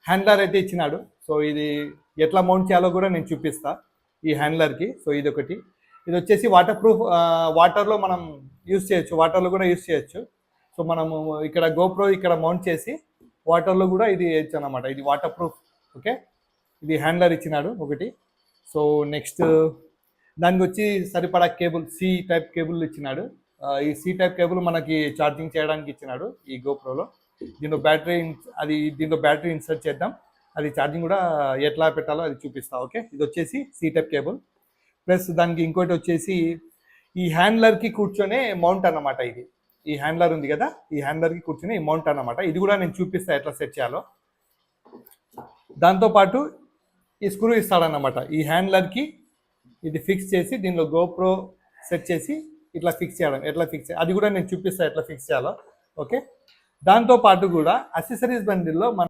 Handler అయితే ఇచ్చినాడు. So ఇది ఎట్లా మౌంట్ చేయాలో కూడా నేను చూపిస్తా ఈ హ్యాండ్లర్కి. సో ఇది ఒకటి. ఇది వచ్చేసి వాటర్ ప్రూఫ్, వాటర్లో మనం యూస్ చేయొచ్చు, వాటర్లో కూడా యూస్ చేయొచ్చు. సో మనము ఇక్కడ గోప్రో ఇక్కడ మౌంట్ చేసి వాటర్లో కూడా ఇది వేయచ్చు అనమాట. ఇది వాటర్ ప్రూఫ్. ఓకే, ఇది హ్యాండ్లర్ ఇచ్చినాడు ఒకటి. సో నెక్స్ట్ దానికి వచ్చి సరిపడా కేబుల్, సి టైప్ కేబుల్ ఇచ్చినాడు. ఈ సి టైప్ కేబుల్ మనకి ఛార్జింగ్ చేయడానికి ఇచ్చినాడు ఈ గోప్రోలో. దీంట్లో బ్యాటరీ ఇన్సర్ట్ చేద్దాం, అది ఛార్జింగ్ కూడా ఎట్లా పెట్టాలో అది చూపిస్తా. ఓకే, ఇది వచ్చేసి సి టైప్ కేబుల్. ప్లస్ దానికి ఇంకోటి వచ్చేసి ఈ హ్యాండ్లర్కి కూర్చొనే మౌంట్ అన్నమాట. ఇది ఈ హ్యాండ్లర్ ఉంది కదా, ఈ హ్యాండ్లర్కి కూర్చొని ఈ మౌంట్ అన్నమాట. ఇది కూడా నేను చూపిస్తా ఎట్లా సెట్ చేయాలో. దాంతోపాటు ఈ స్క్రూ ఇస్తాడన్నమాట. ఈ హ్యాండ్లర్కి ఇది ఫిక్స్ చేసి దీనిలో గోప్రో సెట్ చేసి ఇట్లా ఫిక్స్ చేయడం, ఎట్లా ఫిక్స్ అది కూడా నేను చూపిస్తాను ఎట్లా ఫిక్స్ చేయాలో. ఓకే, దాంతోపాటు కూడా అసెసరీస్ బండిల్లో